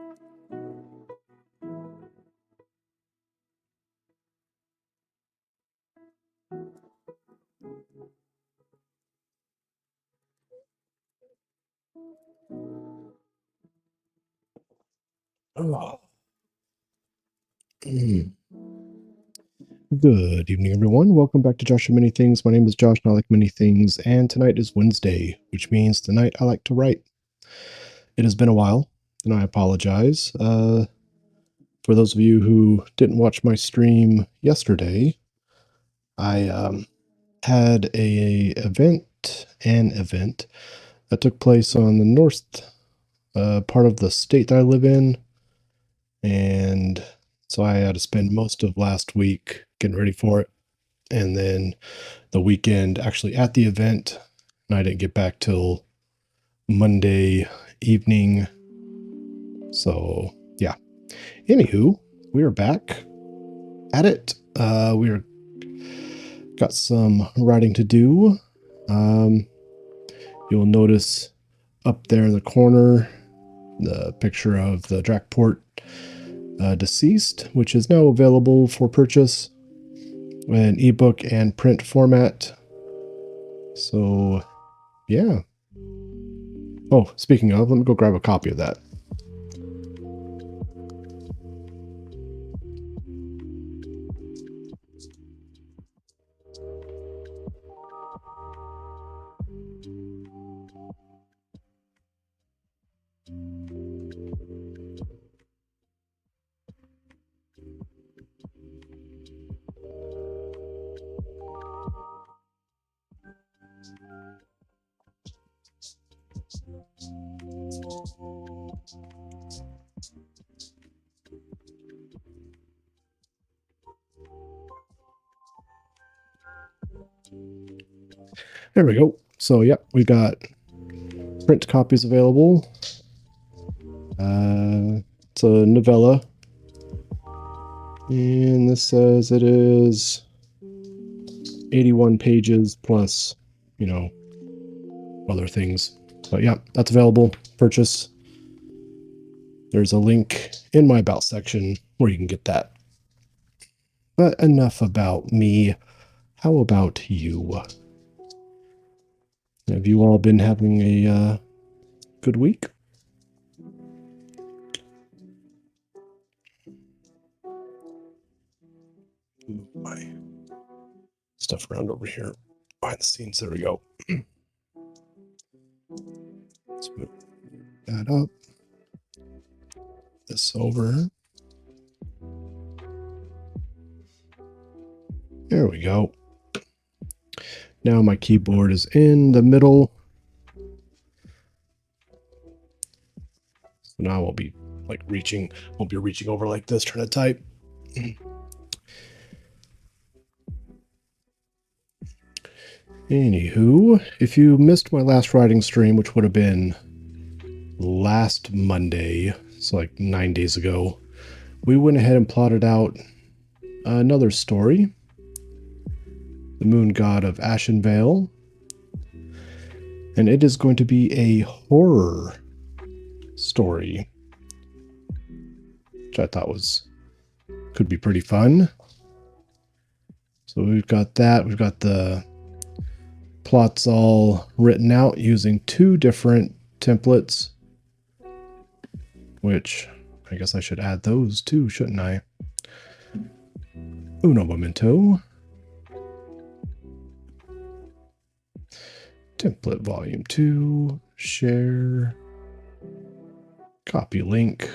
Oh. Good evening, everyone. Welcome back to Joshua Many Things. My name is Josh, and I like many things, and tonight is Wednesday, which means tonight I like to write. It has been a while, and I apologize. For those of you who didn't watch my stream yesterday, I had an event that took place on the north part of the state that I live in, and so I had to spend most of last week getting ready for it, and then the weekend actually at the event, and I didn't get back till Monday evening. So yeah. Anywho, we are back at it. We're got some writing to do. You'll notice up there in the corner the picture of the Drakport deceased, which is now available for purchase in ebook and print format. So yeah. Oh, speaking of, let me go grab a copy of that. There we go. So yeah, we got print copies available. It's a novella, and this says it is 81 pages plus, you know, other things. But yeah, that's available. Purchase. There's a link in my about section where you can get that. But enough about me. How about you? Have you all been having a good week? Move my stuff around over here behind the scenes. There we go. Let's move that up. This over. There we go. Now my keyboard is in the middle. So now I won't be like won't be reaching over like this trying to type. Anywho, if you missed my last writing stream, which would have been last Monday, so like 9 days ago, we went ahead and plotted out another story, The Moon God of Ashenvale, and it is going to be a horror story, which I thought could be pretty fun. So we've got that. We've got the plots all written out using 2 different templates, which I guess I should add those too, shouldn't I? Uno momento. Template volume 2, share, copy link.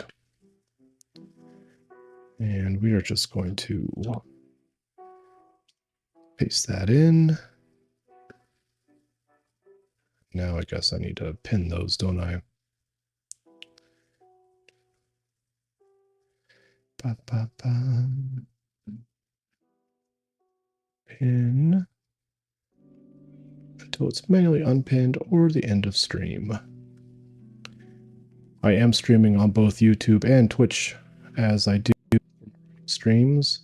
And we are just going to paste that in. Now I guess I need to pin those, don't I? Pin until it's manually unpinned or the end of stream. I am streaming on both YouTube and Twitch as I do streams.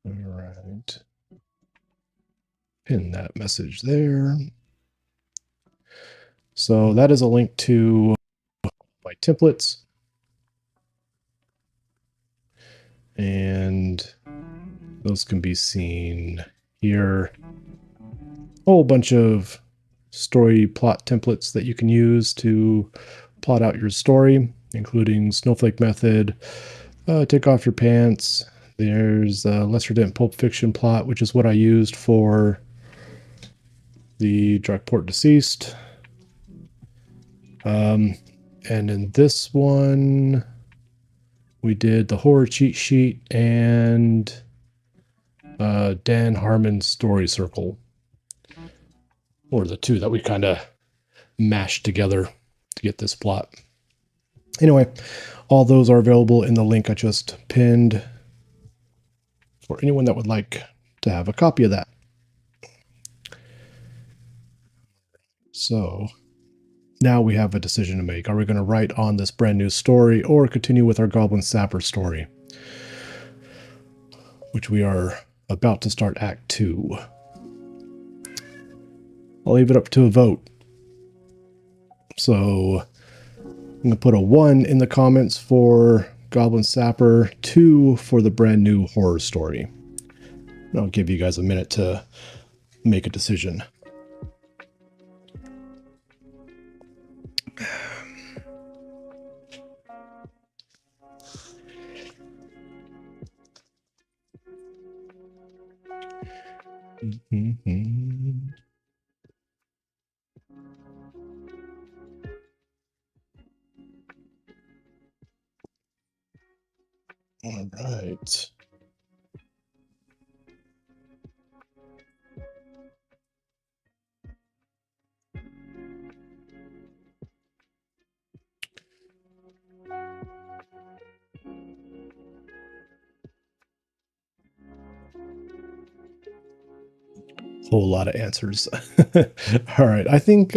All pin that message there. So that is a link to my templates. And those can be seen here. A whole bunch of story plot templates that you can use to plot out your story, including Snowflake Method, Take Off Your Pants. There's a Lesser Dent Pulp Fiction plot, which is what I used for the Drakport Deceased. And in this one, we did the horror cheat sheet and Dan Harmon's story circle, or the two that we kind of mashed together to get this plot. Anyway, all those are available in the link I just pinned for anyone that would like to have a copy of that. So now we have a decision to make. Are we going to write on this brand new story or continue with our Goblin Sapper story, which we are about to start Act 2? I'll leave it up to a vote. So I'm going to put a 1 in the comments for Goblin Sapper, 2 for the brand new horror story. And I'll give you guys a minute to make a decision. All right. Whole lot of answers. All right, I think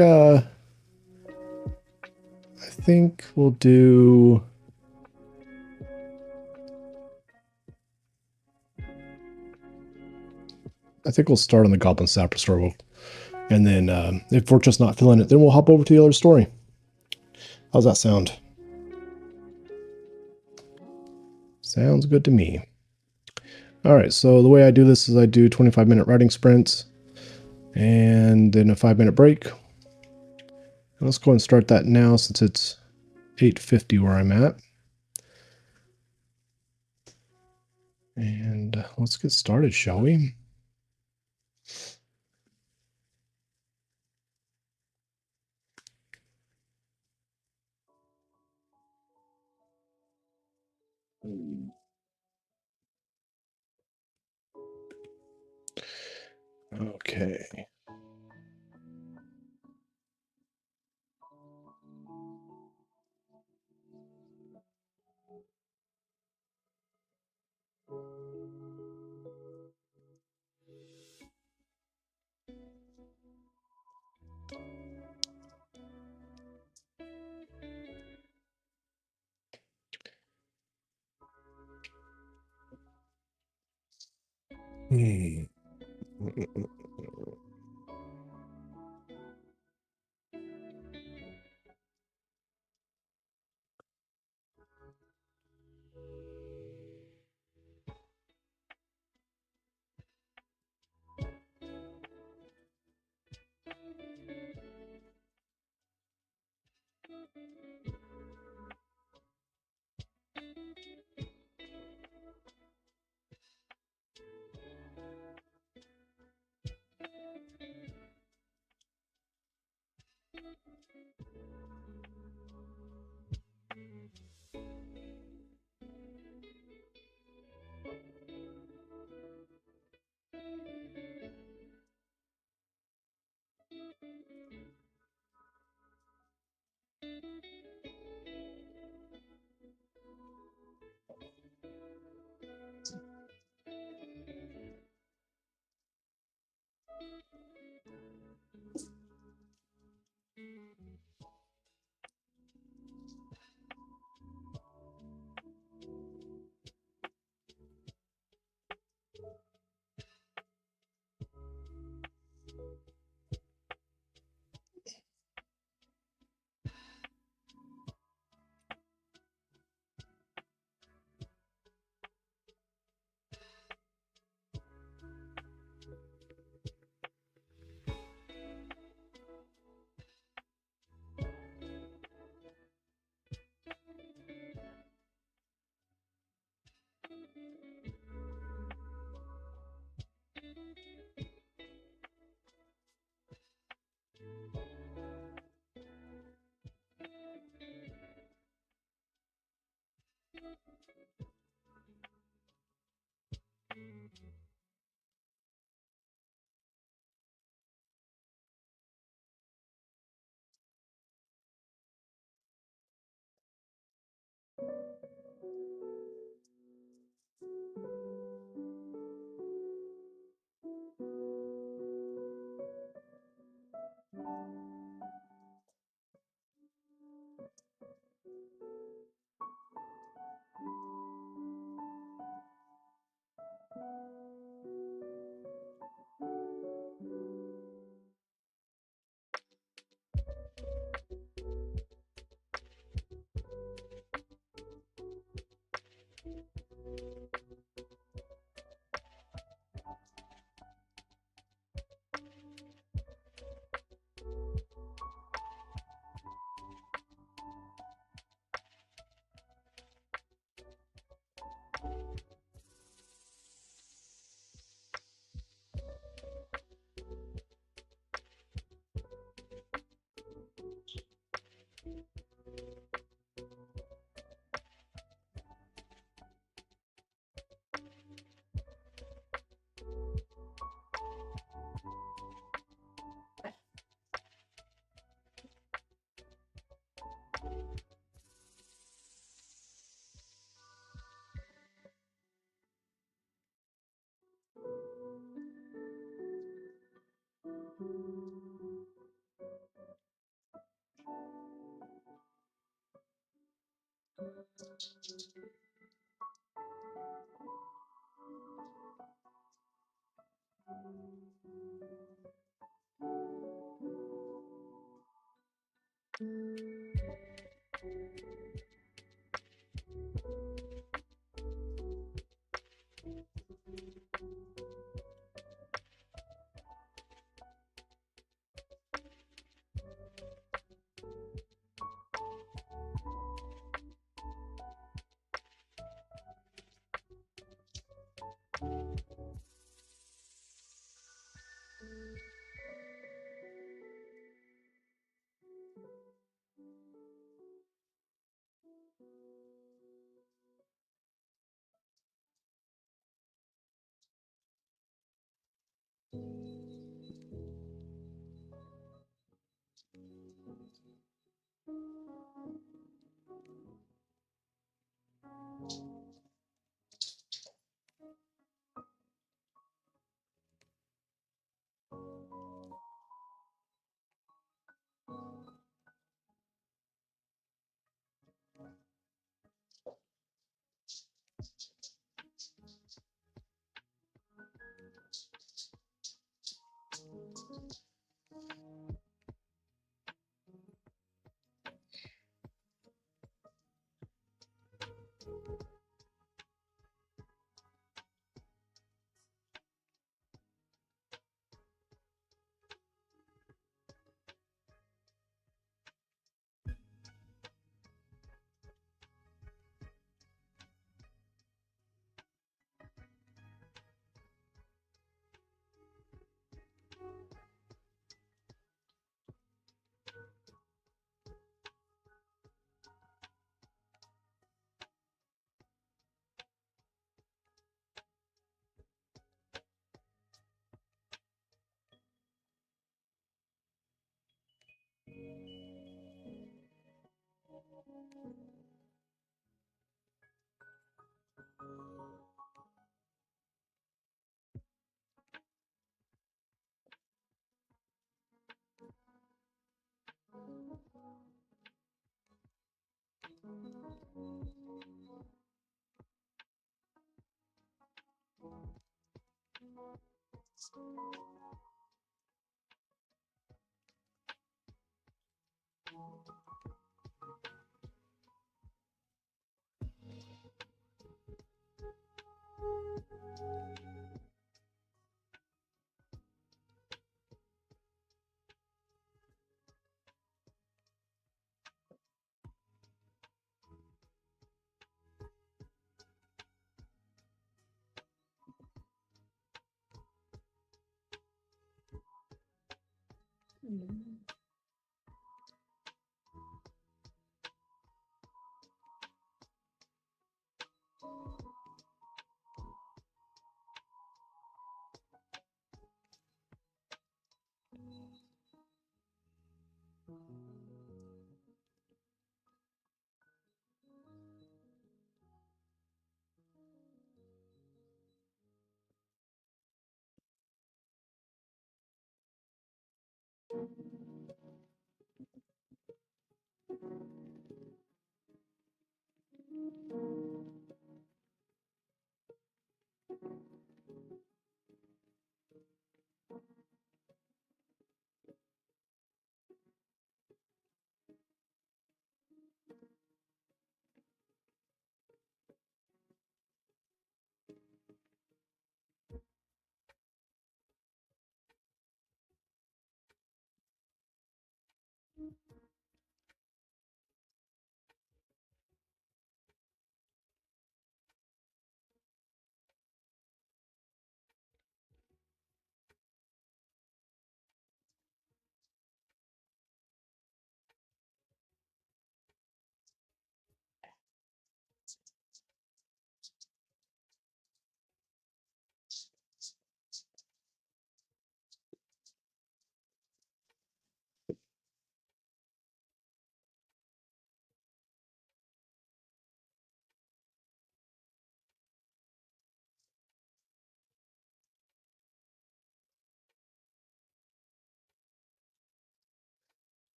we'll do. I think we'll start on the Goblin Sapper story, and then if we're just not feeling it, then we'll hop over to the other story. How's that sound? Sounds good to me. All right, so the way I do this is I do 25-minute writing sprints, and then a 5-minute break. And let's go and start that now since it's 8:50 where I'm at. And let's get started, shall we? Okay. Hmm.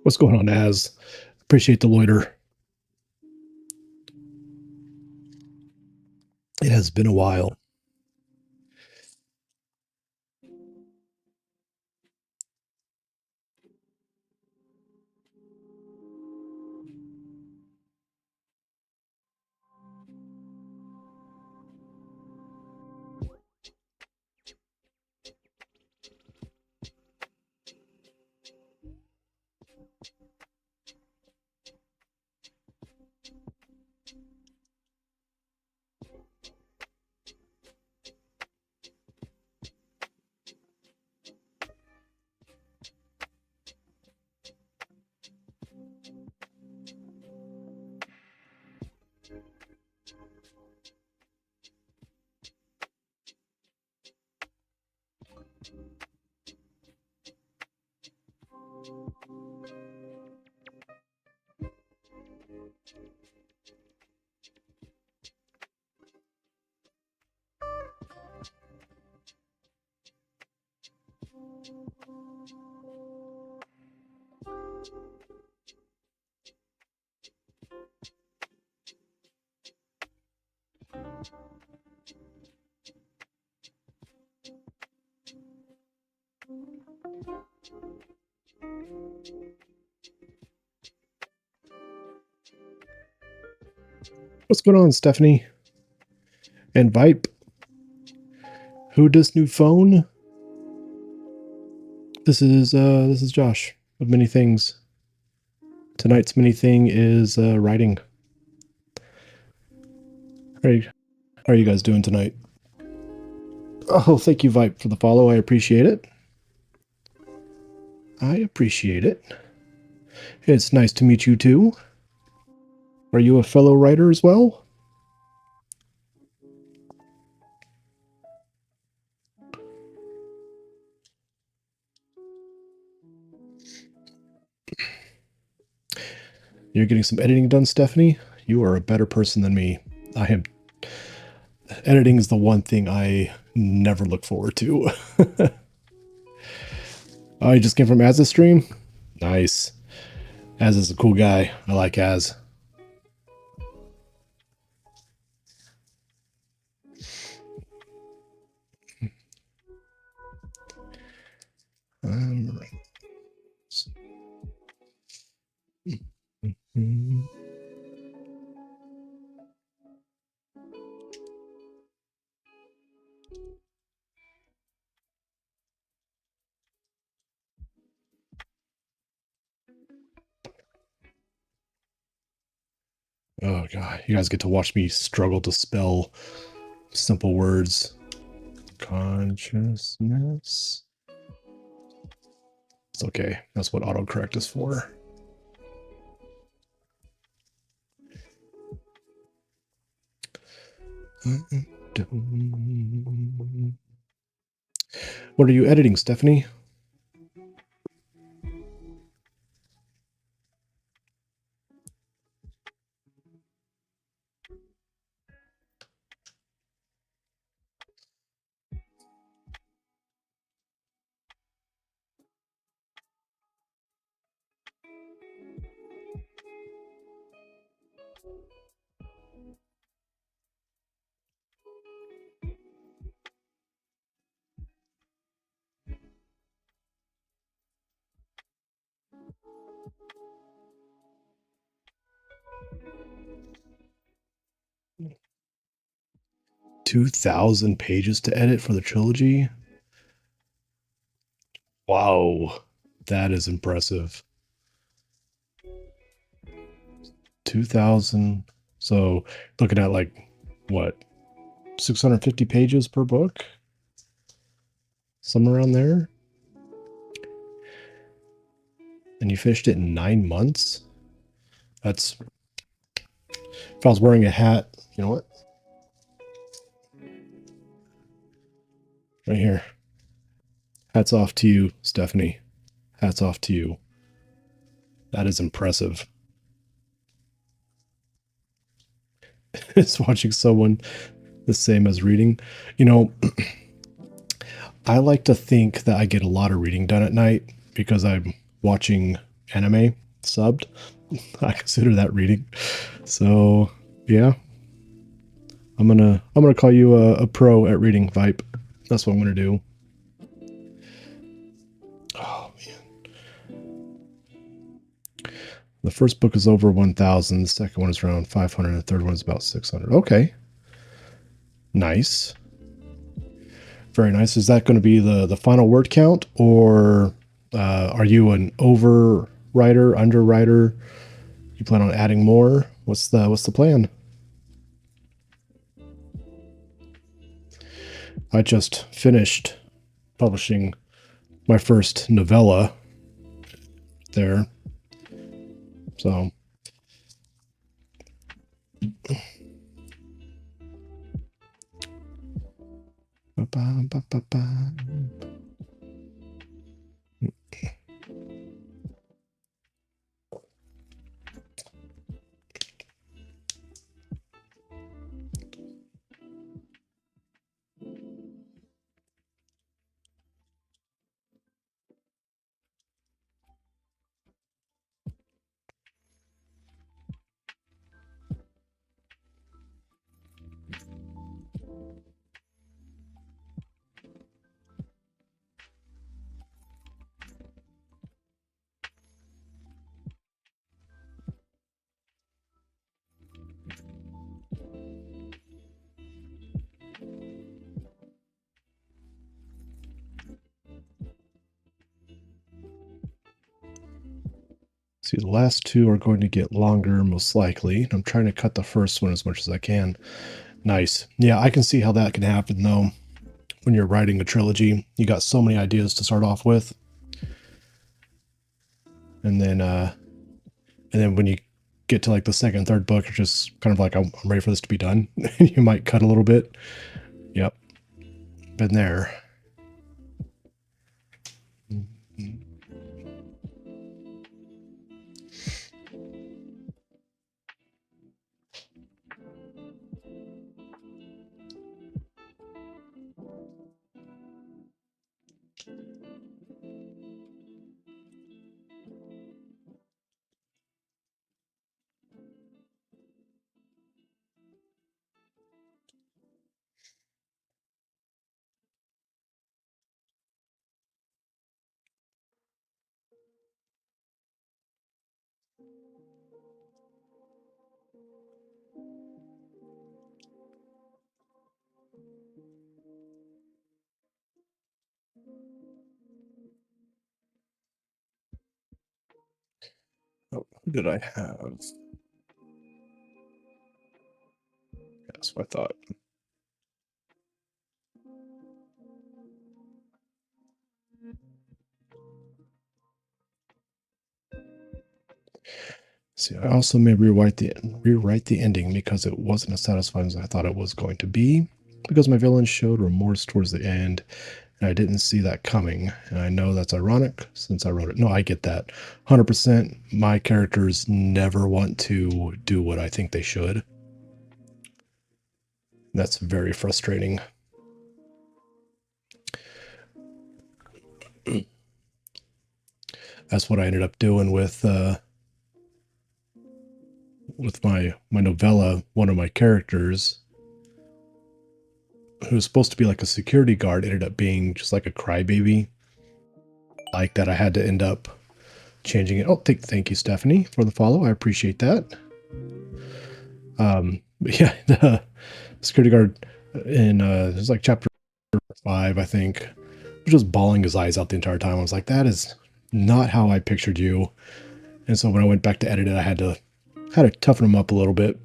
What's going on, Az? Appreciate the loiter. It has been a while. What's going on, Stephanie? And Vipe? Who dis new phone? This is Josh of Many Things. Tonight's mini thing is writing. How are you guys doing tonight? Oh, thank you, Vipe, for the follow. I appreciate it. I appreciate it. It's nice to meet you too. Are you a fellow writer as well? You're getting some editing done, Stephanie? You are a better person than me. I am. Editing is the one thing I never look forward to. Oh, you just came from Az's stream? Nice. Az is a cool guy. I like Az. Mm. Oh god, you guys get to watch me struggle to spell simple words. Consciousness. It's okay. That's what autocorrect is for. What are you editing, Stephanie? $2,000 pages to edit for the trilogy? Wow, that is impressive. 2,000. So looking at like what, 650 pages per book? Somewhere around there. And you finished it in 9 months? That's, if I was wearing a hat, you know what? Right here. Hats off to you, Stephanie. Hats off to you. That is impressive. It's watching someone the same as reading. You know, I like to think that I get a lot of reading done at night because I'm watching anime subbed. I consider that reading. So yeah, I'm gonna call you a pro at reading, Vipe. That's what I'm gonna do. Oh man, the first book is over 1,000. The second one is around 500. And the third one is about 600. Okay, nice, very nice. Is that going to be the final word count, or are you an overwriter, underwriter? You plan on adding more? What's the plan? I just finished publishing my first novella there. So ba-ba-ba-ba-ba. See, the last two are going to get longer, most likely. I'm trying to cut the first one as much as I can. Nice. Yeah, I can see how that can happen, though. When you're writing a trilogy, you got so many ideas to start off with. And then when you get to like the second, third book, you're just kind of like, I'm ready for this to be done. You might cut a little bit. Yep. Been there. did I have? That's what I thought. See, I also may rewrite the ending because it wasn't as satisfying as I thought it was going to be, because my villain showed remorse towards the end, and I didn't see that coming. And I know that's ironic since I wrote it. No, I get that. 100%. My characters never want to do what I think they should. That's very frustrating. That's what I ended up doing with my novella. One of my characters, who was supposed to be like a security guard, ended up being just like a crybaby. Like that, I had to end up changing it. Oh, thank you, Stephanie, for the follow. I appreciate that. But yeah, the security guard in it was like chapter 5, I think, was just bawling his eyes out the entire time. I was like, that is not how I pictured you. And so when I went back to edit it, I had to toughen him up a little bit.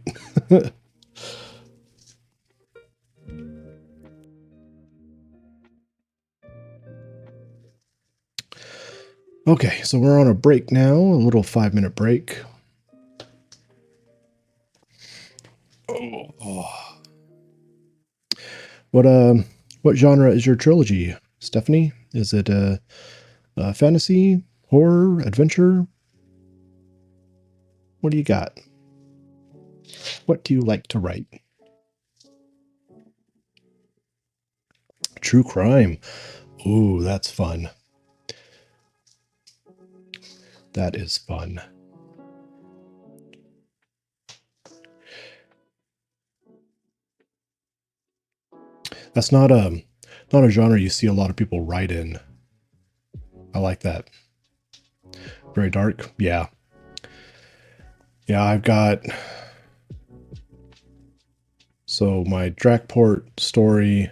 Okay, so we're on a break now, a little 5-minute break. Oh. What genre is your trilogy, Stephanie? Is it a fantasy, horror, adventure? What do you got? What do you like to write? True crime. Ooh, that's fun. That is fun. That's not a genre you see a lot of people write in. I like that. Very dark. Yeah. Yeah, I've got. So my Drakport story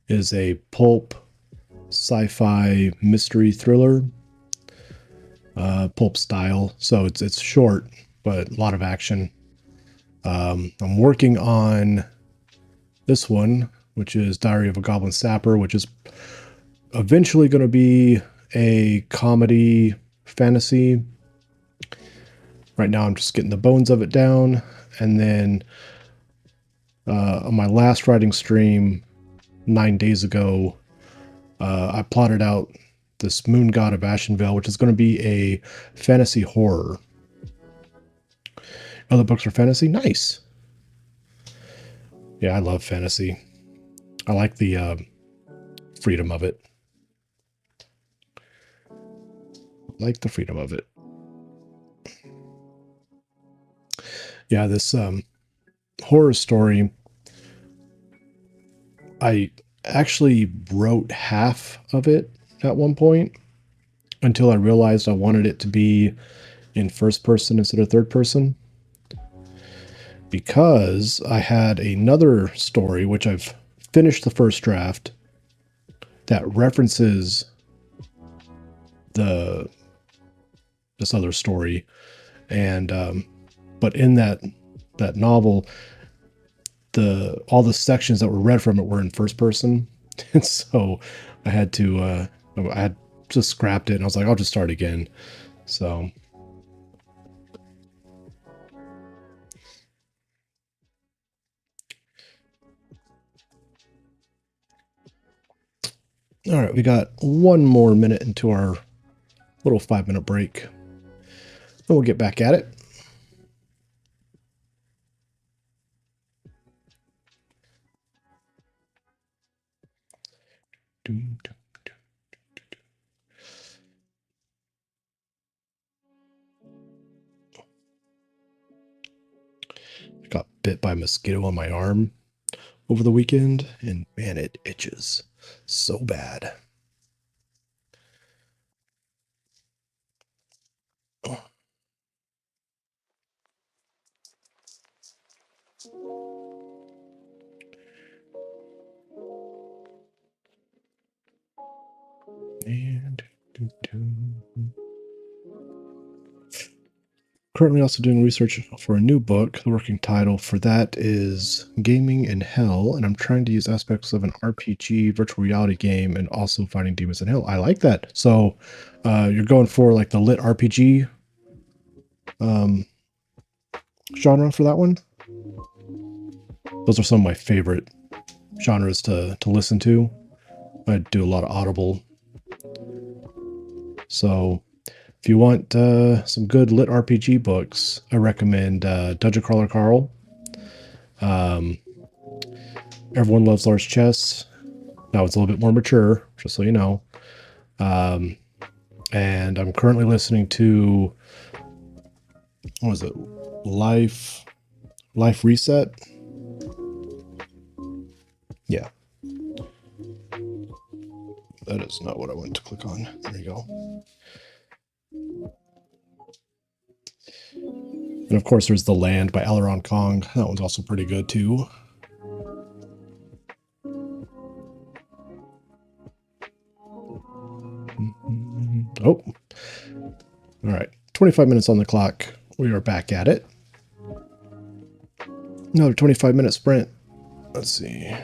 is a pulp sci-fi mystery thriller, pulp style. So it's short, but a lot of action. I'm working on this one, which is Diary of a Goblin Sapper, which is eventually going to be a comedy fantasy. Right now, I'm just getting the bones of it down, and then on my last writing stream 9 days ago, I plotted out this Moon God of Ashenvale, which is going to be a fantasy horror. Other books are fantasy? Nice. Yeah, I love fantasy. I like the freedom of it. Like the freedom of it. Yeah, this horror story, I actually wrote half of it at one point until I realized I wanted it to be in first person instead of third person, because I had another story, which I've finished the first draft, that references this other story, and but in that novel, all the sections that were read from it were in first person, and so I had just scrapped it, and I was like, I'll just start again. So all right, we got one more minute into our little 5-minute break, and we'll get back at it. I got bit by a mosquito on my arm over the weekend, and man, it itches so bad. And currently also doing research for a new book. The working title for that is Gaming in Hell, and I'm trying to use aspects of an RPG virtual reality game and also fighting demons in hell. I like that. So you're going for like the lit RPG genre for that one? Those are some of my favorite genres to listen to. I do a lot of Audible. So if you want some good lit RPG books, I recommend Dungeon Crawler Carl. Everyone Loves Large Chests. Now it's a little bit more mature, just so you know. And I'm currently listening to, what was it? Life Reset? Yeah. That is not what I wanted to click on. There you go. And of course, there's The Land by Aileron Kong. That one's also pretty good too. Oh, all right. 25 minutes on the clock. We are back at it. Another 25-minute sprint. Let's see.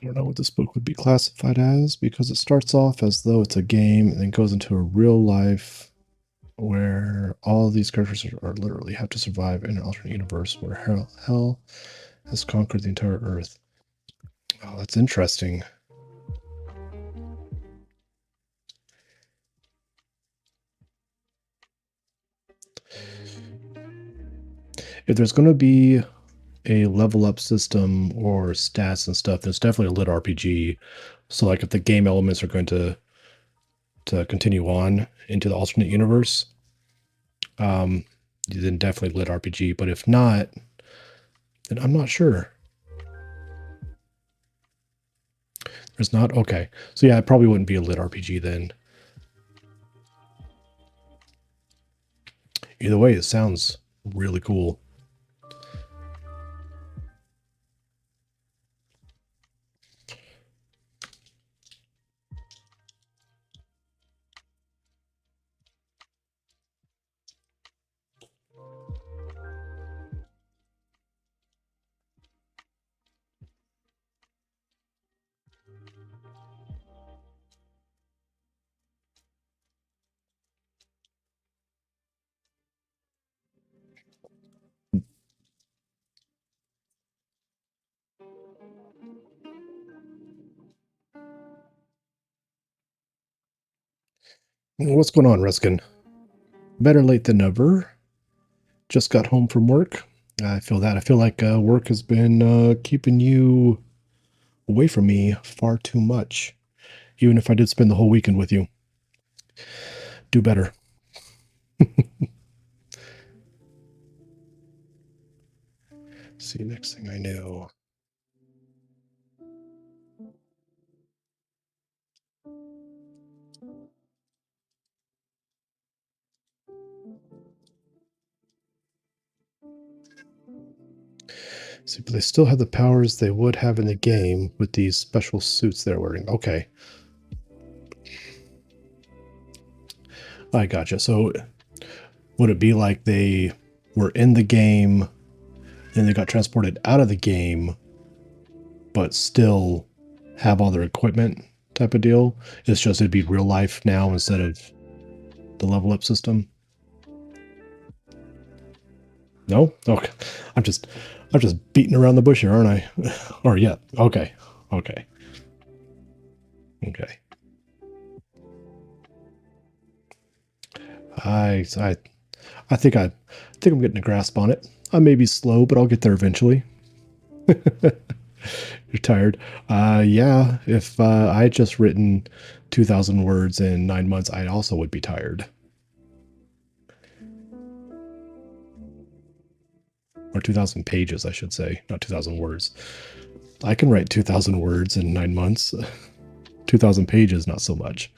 I don't know what this book would be classified as because it starts off as though it's a game and then goes into a real life where all of these characters are literally have to survive in an alternate universe where hell has conquered the entire earth. Oh, that's interesting. If there's going to be a level up system or stats and stuff, there's definitely a lit RPG. So like if the game elements are going to continue on into the alternate universe, then definitely lit RPG. But if not, then I'm not sure. There's not? Okay. So yeah, it probably wouldn't be a lit RPG then. Either way, it sounds really cool. What's going on, Ruskin? Better late than never. Just got home from work. I feel that. I feel like work has been keeping you away from me far too much. Even if I did spend the whole weekend with you. Do better. See, next thing I know. See, but they still have the powers they would have in the game with these special suits they're wearing. Okay. I gotcha. So would it be like they were in the game, then they got transported out of the game, but still have all their equipment type of deal? It's just it'd be real life now instead of the level up system? No? Okay. I'm just beating around the bush here, aren't I? Or yeah. Okay. Okay. Okay. I think I'm getting a grasp on it. I may be slow, but I'll get there eventually. You're tired. Yeah, if I had just written 2,000 words in 9 months, I also would be tired. Or 2,000 pages, I should say, not 2,000 words. I can write 2,000 words in 9 months. 2,000 pages, not so much.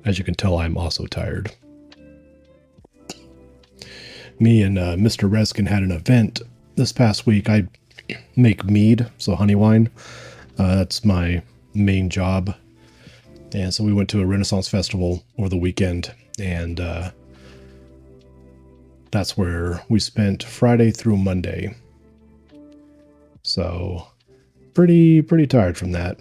As you can tell, I'm also tired. Me and Mr. Reskin had an event this past week. I make mead, so honey wine. That's my main job. And so we went to a Renaissance festival over the weekend, and that's where we spent Friday through Monday. So pretty tired from that.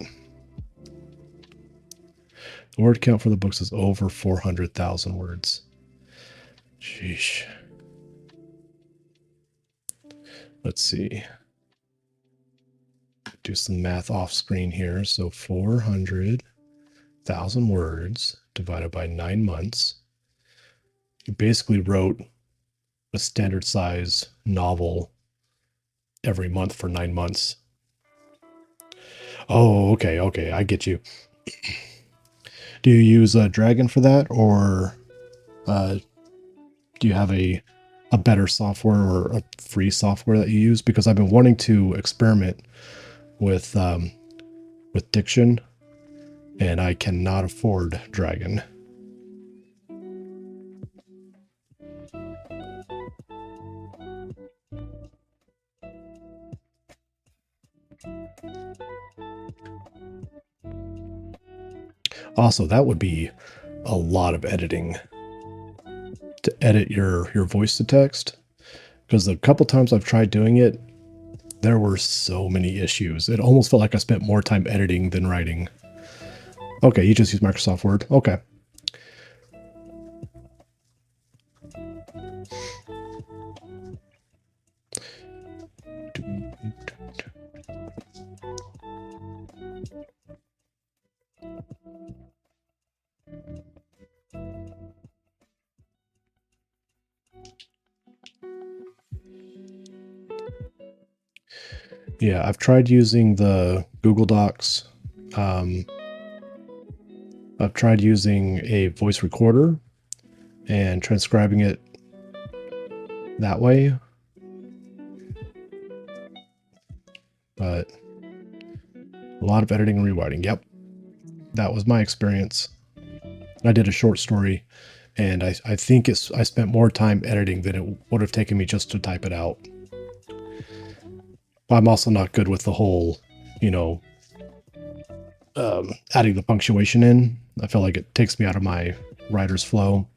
The word count for the books is over 400,000 words. Sheesh. Let's see. Do some math off screen here. So 400,000 words divided by 9 months. You basically wrote a standard size novel every month for 9 months. Oh, okay, I get you. Do you use Dragon for that, or do you have a better software or a free software that you use? Because I've been wanting to experiment with diction, and I cannot afford Dragon. Also, that would be a lot of editing to edit your voice to text, because the couple times I've tried doing it, there were so many issues. It almost felt like I spent more time editing than writing. Okay, you just use Microsoft Word. Okay. Yeah, I've tried using the Google Docs. I've tried using a voice recorder and transcribing it that way. But a lot of editing and rewriting. Yep. That was my experience. I did a short story, and I think I spent more time editing than it would have taken me just to type it out. But I'm also not good with the whole, you know, adding the punctuation in. I feel like it takes me out of my writer's flow.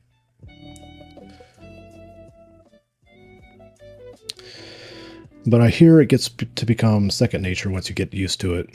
But I hear it gets to become second nature once you get used to it.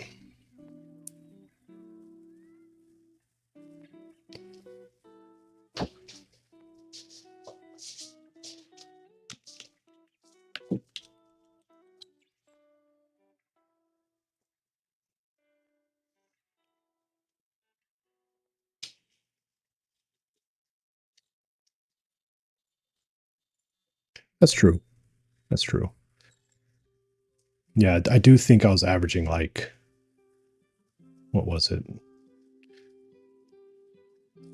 That's true. That's true. Yeah, I do think I was averaging like, what was it?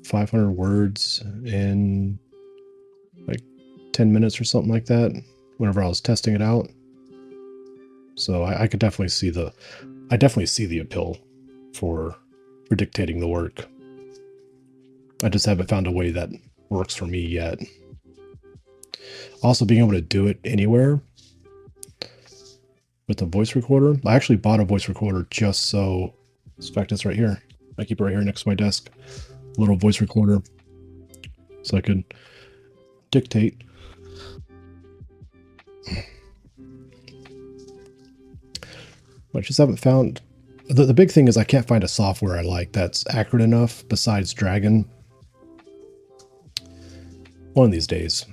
500 words in like 10 minutes or something like that whenever I was testing it out. So I could definitely see the appeal for dictating the work. I just haven't found a way that works for me yet. Also, being able to do it anywhere with a voice recorder. I actually bought a voice recorder just so. In fact, it's right here. I keep it right here next to my desk. A little voice recorder, so I could dictate. I just haven't found. The big thing is I can't find a software I like that's accurate enough besides Dragon. One of these days.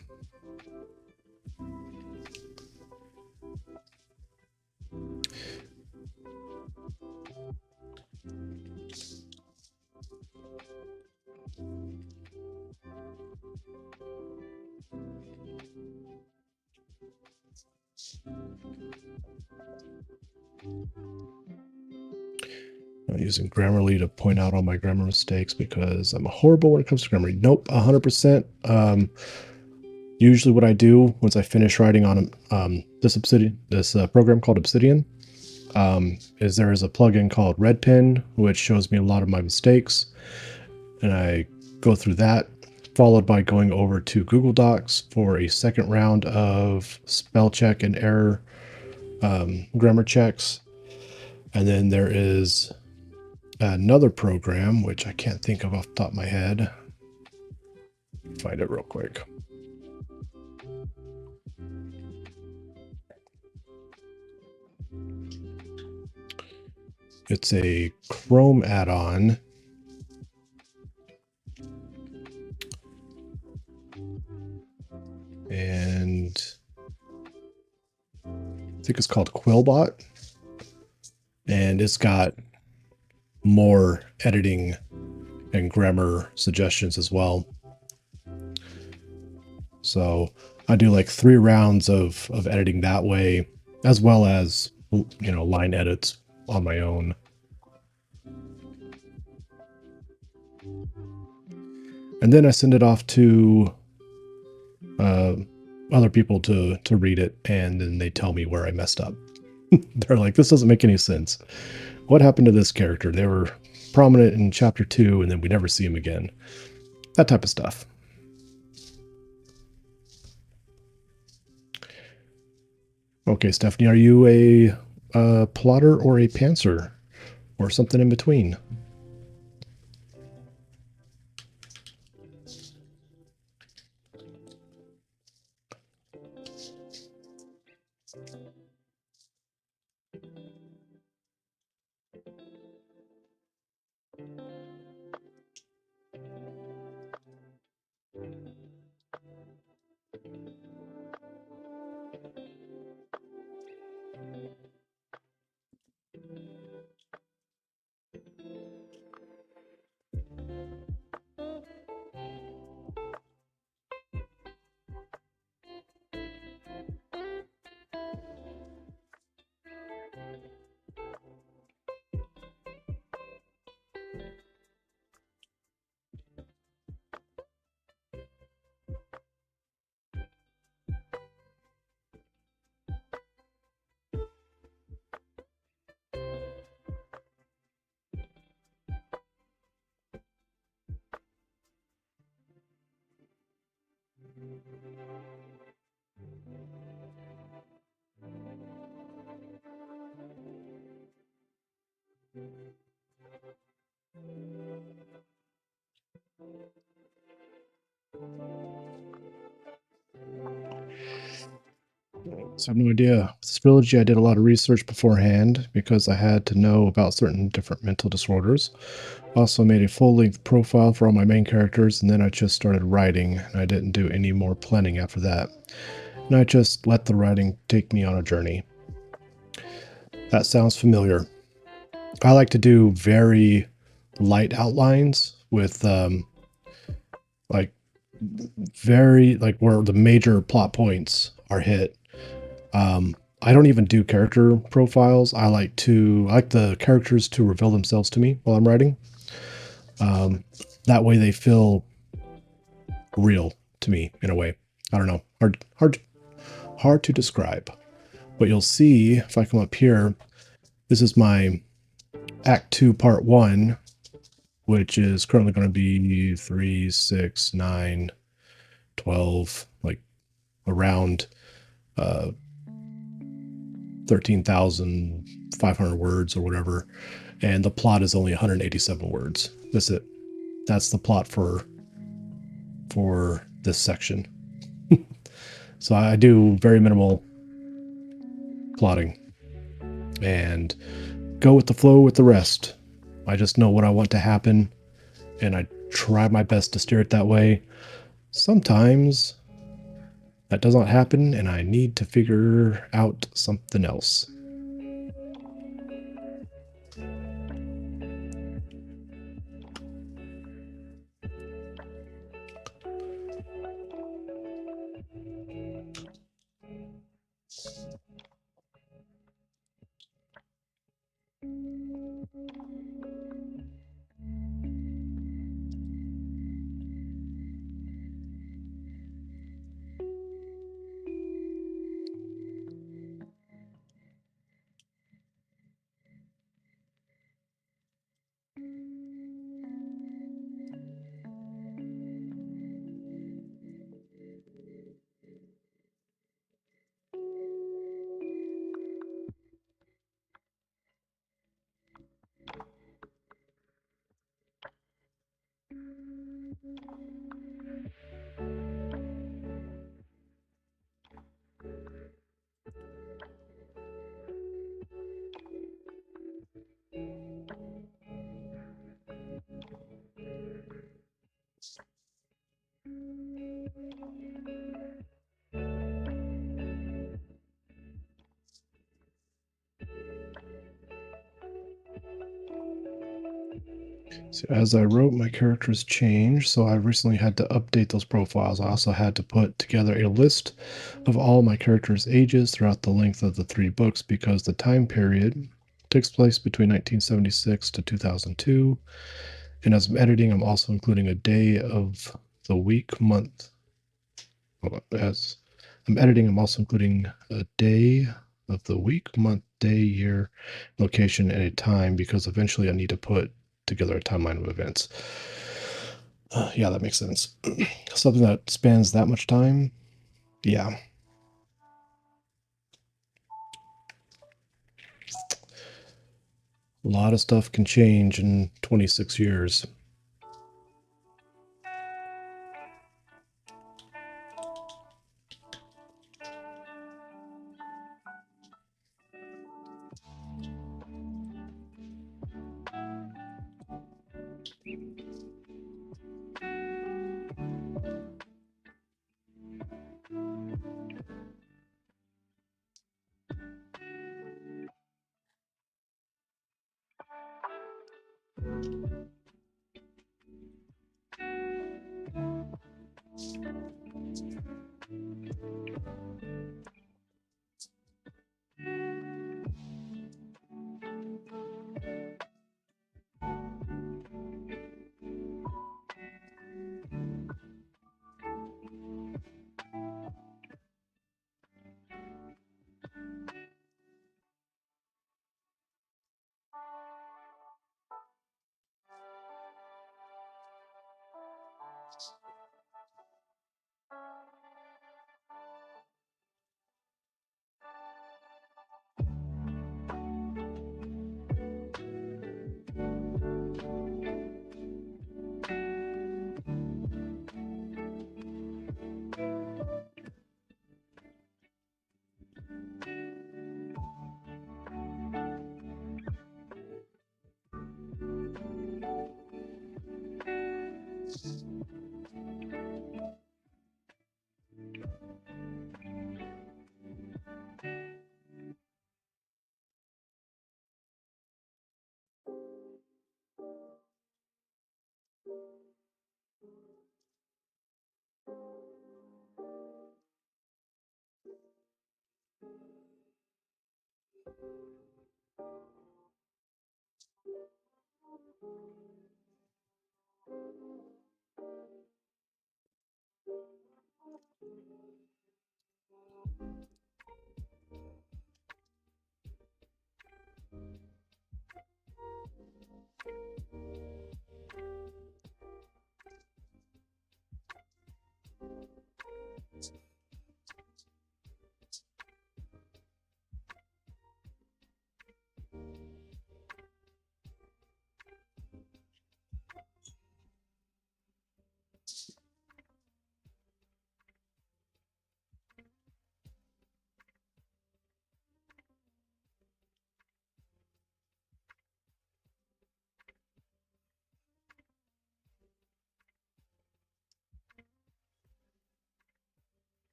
I'm using Grammarly to point out all my grammar mistakes because I'm horrible when it comes to Grammarly. Nope, 100%. Usually what I do once I finish writing on this program called Obsidian, is there is a plugin called Redpen, which shows me a lot of my mistakes. And I go through that, followed by going over to Google Docs for a second round of spell check and error grammar checks. And then there is another program, which I can't think of off the top of my head. Find it real quick. It's a Chrome add-on. And I think it's called Quillbot. And it's got more editing and grammar suggestions as well. So I do like 3 rounds of editing that way, as well as, you know, line edits on my own. And then I send it off to other people to read it, and then they tell me where I messed up. They're like, this doesn't make any sense. What happened to this character? They were prominent in chapter 2, and then we never see them again. That type of stuff. Okay, Stephanie, are you a plotter or a pantser? Or something in between? So I have no idea. With this trilogy, I did a lot of research beforehand because I had to know about certain different mental disorders. Also made a full-length profile for all my main characters, and then I just started writing, and I didn't do any more planning after that. And I just let the writing take me on a journey. That sounds familiar. I like to do very light outlines with like very like where the major plot points are hit. I don't even do character profiles. I like the characters to reveal themselves to me while I'm writing. That way they feel real to me in a way. I don't know. Hard to describe. But you'll see if I come up here, this is my Act 2 Part 1, which is currently going to be 3, 6, 9, 12, like around 13,500 words or whatever. And the plot is only 187 words. That's it. That's the plot for this section. So I do very minimal plotting and go with the flow with the rest. I just know what I want to happen and I try my best to steer it that way. Sometimes that does not happen and I need to figure out something else. So as I wrote, my characters changed, so I recently had to update those profiles. I also had to put together a list of all my characters' ages throughout the length of the 3 books because the time period takes place between 1976 to 2002. And as I'm editing, I'm also including a day of the week, month. As I'm editing, I'm also including a day of the week, month, day, year, location, and a time because eventually I need to put together a timeline of events. Yeah, that makes sense. Something that spans that much time. Yeah. A lot of stuff can change in 26 years.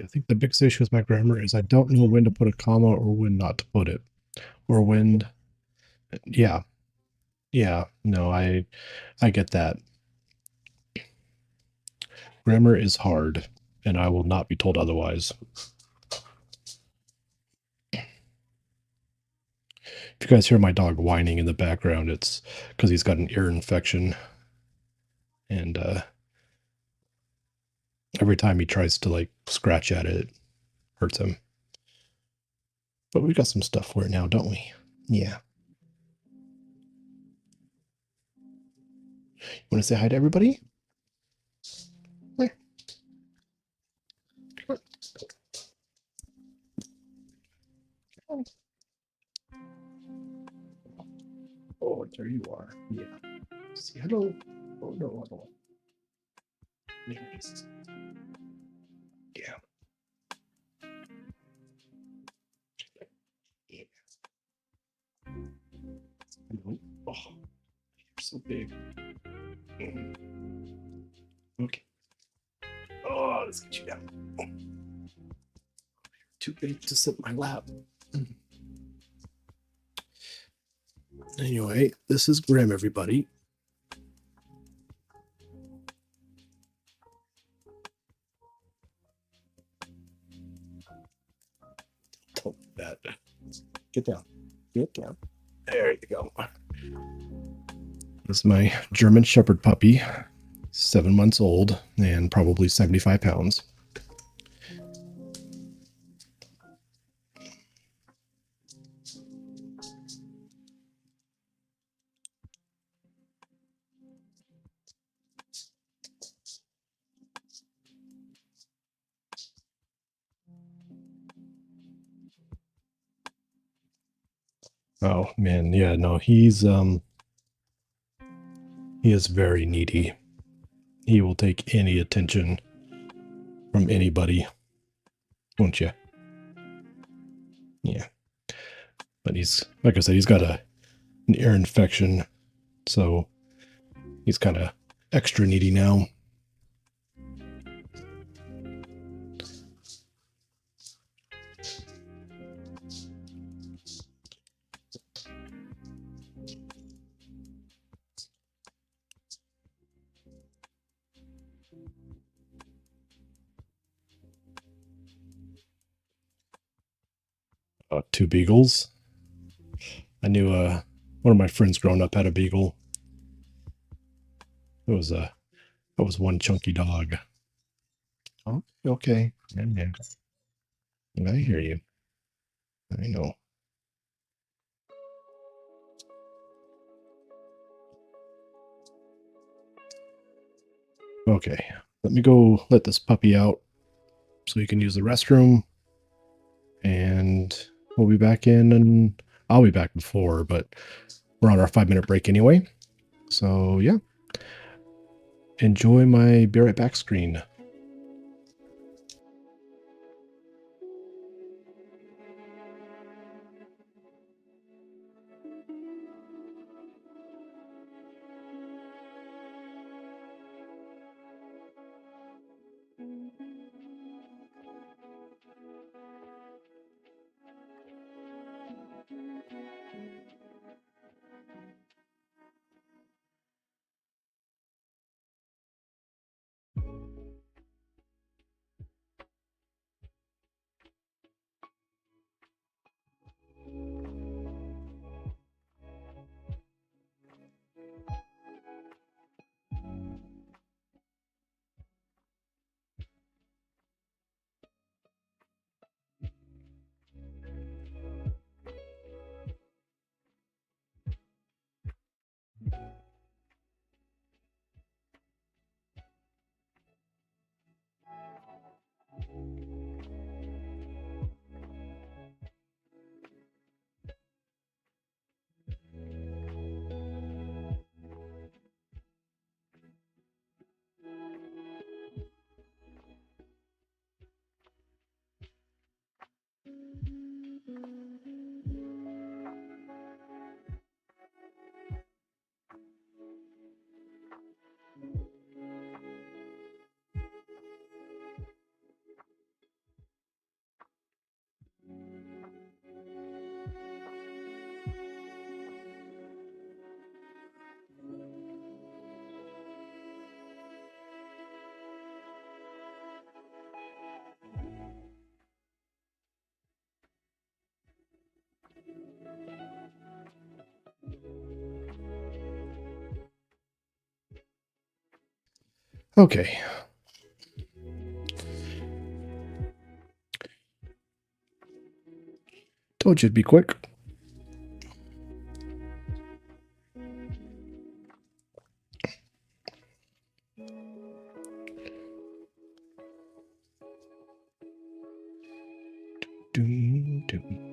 I think the biggest issue with my grammar is I don't know when to put a comma or when not to put it. Or when, yeah. Yeah, no, I get that. Grammar is hard, and I will not be told otherwise. If you guys hear my dog whining in the background, it's because he's got an ear infection. And every time he tries to like scratch at it, it hurts him. But we got some stuff for it now, don't we? Yeah. You want to say hi to everybody? Oh, there you are. Yeah. Say hello. Oh, no, hello. Nice. Yeah. Yeah. Hello. Oh, you're so big. Okay. Oh, let's get you down. Oh, too big to sit in my lap. Anyway, this is Grim, everybody. Don't do that. Get down. Get down. There you go. This is my German Shepherd puppy, 7 months old and probably 75 pounds. Oh man, yeah, no, he is very needy. He will take any attention from anybody, won't you? Yeah. But he's, like I said, he's got an ear infection, so he's kind of extra needy now. Two beagles. I knew One of my friends growing up had a beagle. It was a that was one chunky dog. Oh, okay. Yeah, yeah. I hear you. I know. Okay, let me go let this puppy out so you can use the restroom, and we'll be back in, and I'll be back before, but we're on our 5-minute break anyway. So yeah, enjoy my be right back screen. Okay. Told you it'd be quick. Doom, doom.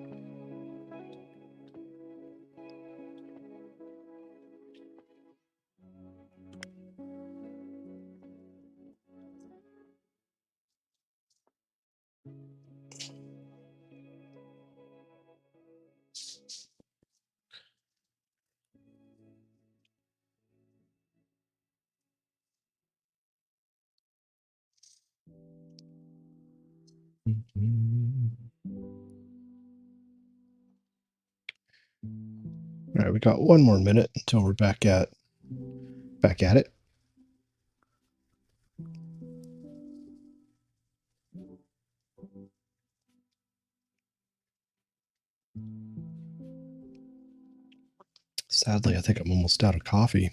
All right, we got one more minute until we're back at it. Sadly, I think I'm almost out of coffee.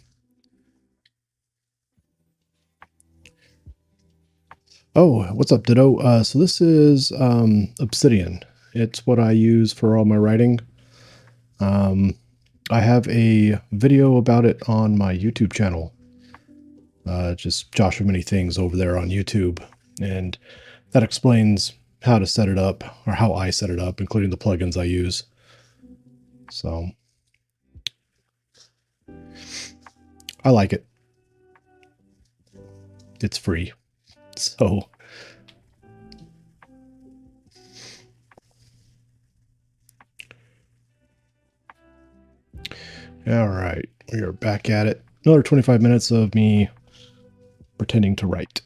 Oh, what's up, Ditto? So this is Obsidian. It's what I use for all my writing. I have a video about it on my YouTube channel. Just Joshua Many Things over there on YouTube. And that explains how to set it up, or how I set it up, including the plugins I use. So I like it. It's free. So all right, we are back at it. Another 25 minutes of me pretending to write.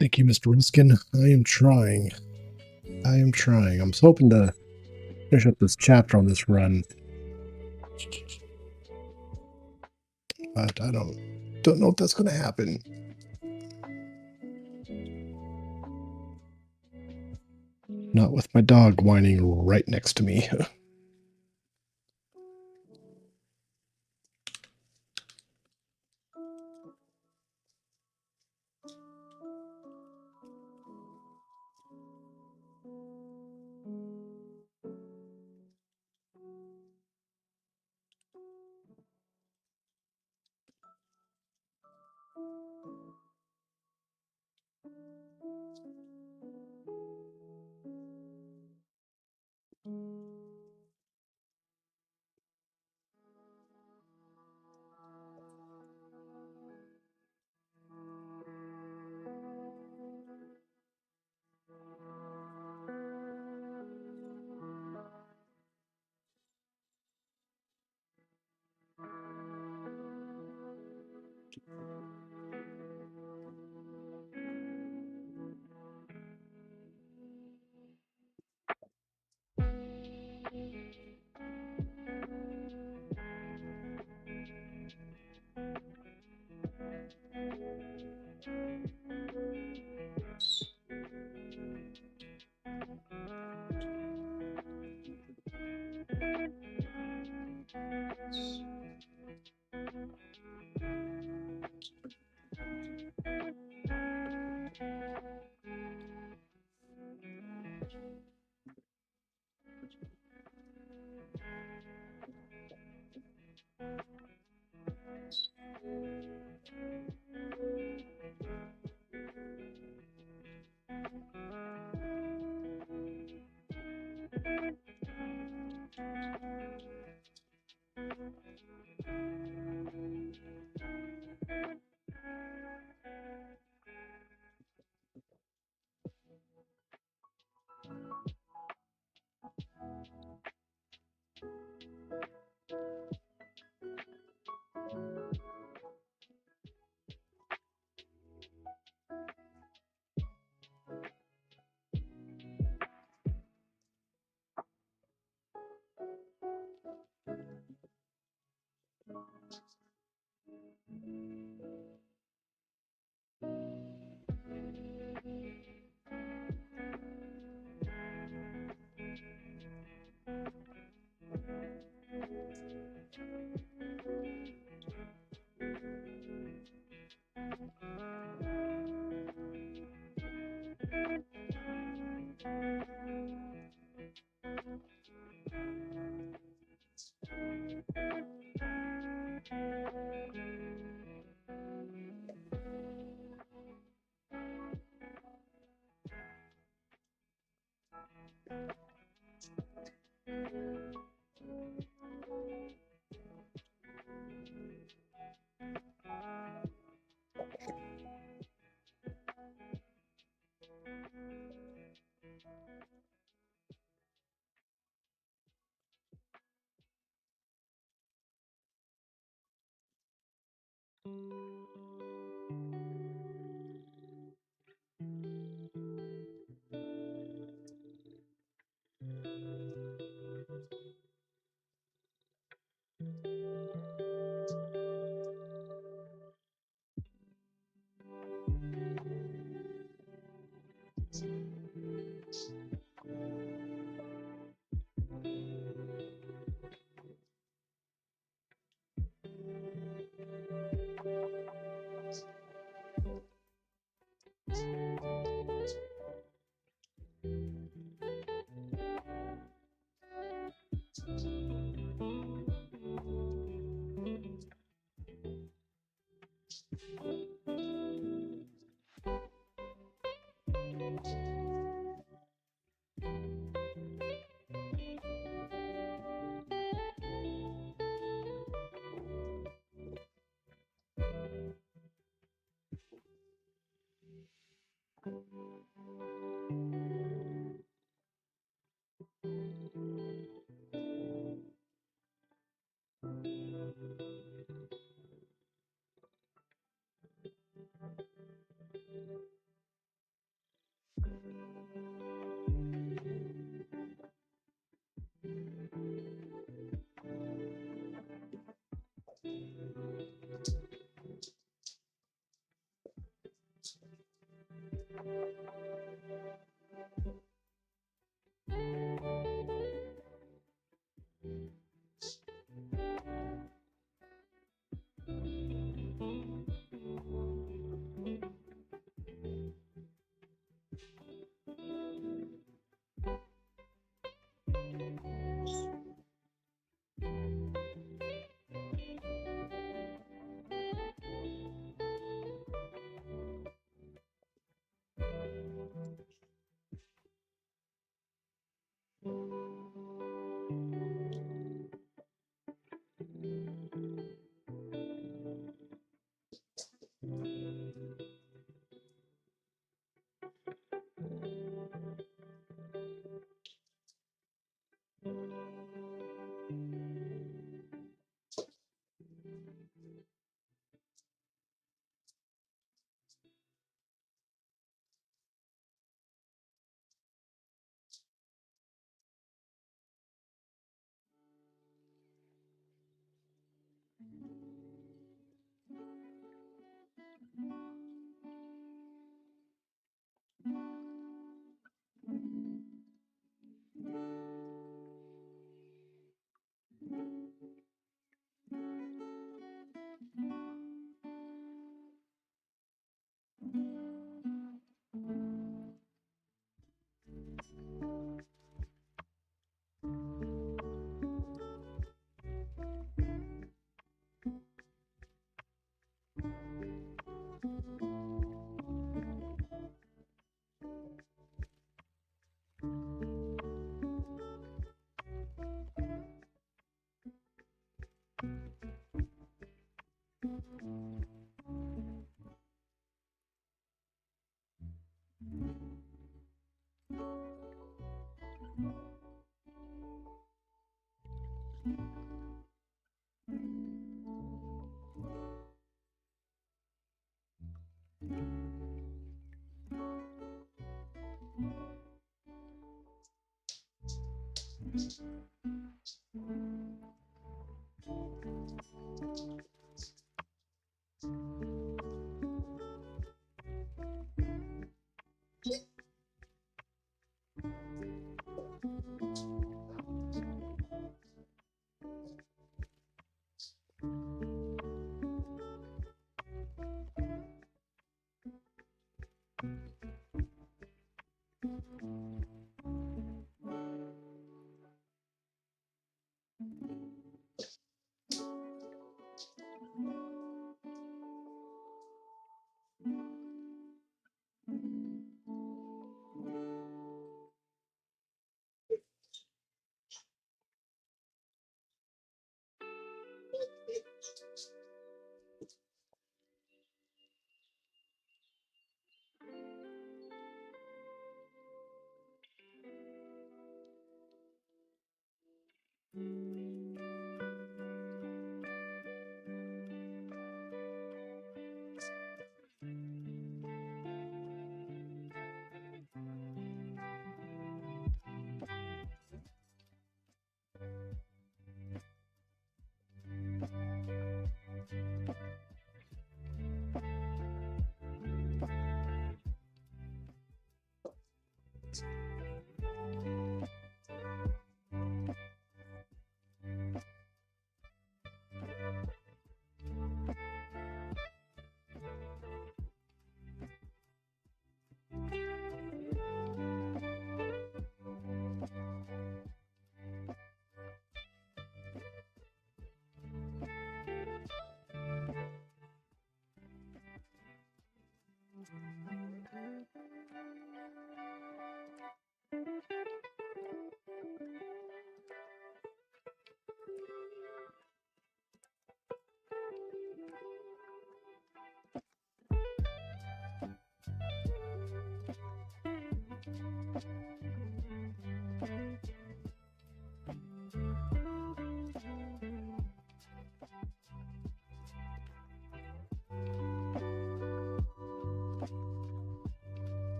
Thank you, Mr. Riskin. I am trying. I'm hoping to finish up this chapter on this run, but I don't know if that's going to happen. Not with my dog whining right next to me.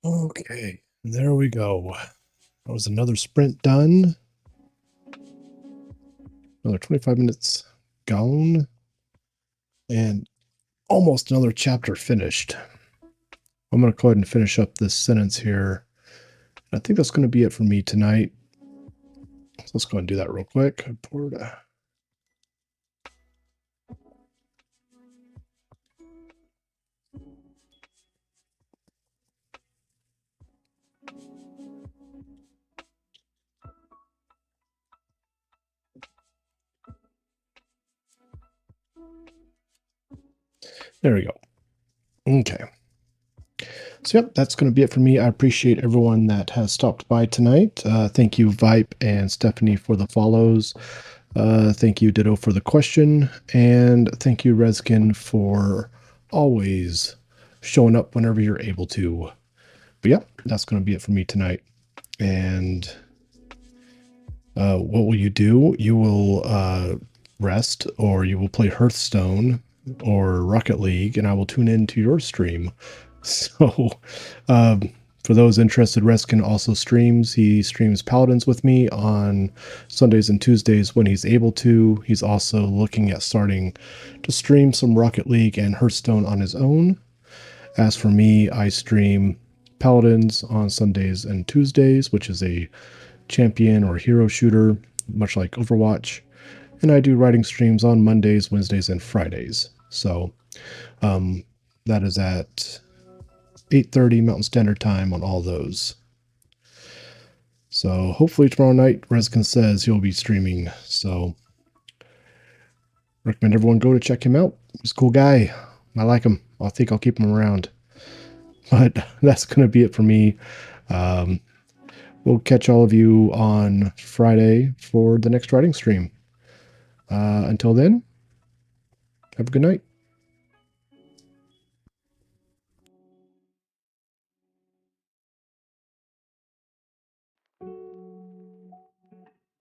Okay, there we go. That was another sprint done. Another 25 minutes gone. And almost another chapter finished. I'm going to go ahead and finish up this sentence here. I think that's going to be it for me tonight. So let's go ahead and do that real quick. There we go. Okay. So, yep, that's going to be it for me. I appreciate everyone that has stopped by tonight. Thank you, Vipe and Stephanie, for the follows. Thank you, Ditto, for the question. And thank you, Reskin, for always showing up whenever you're able to. But, yeah, that's going to be it for me tonight. And what will you do? You will rest, or you will play Hearthstone or Rocket League, and I will tune into your stream. So, for those interested, Reskin also streams. He streams Paladins with me on Sundays and Tuesdays when he's able to. He's also looking at starting to stream some Rocket League and Hearthstone on his own. As for me, I stream Paladins on Sundays and Tuesdays, which is a champion or hero shooter, much like Overwatch. And I do writing streams on Mondays, Wednesdays, and Fridays. So that is at 8:30 Mountain Standard Time on all those. So hopefully tomorrow night, Reskin says he'll be streaming. So recommend everyone go to check him out. He's a cool guy. I like him. I think I'll keep him around. But that's going to be it for me. We'll catch all of you on Friday for the next writing stream. Until then, have a good night.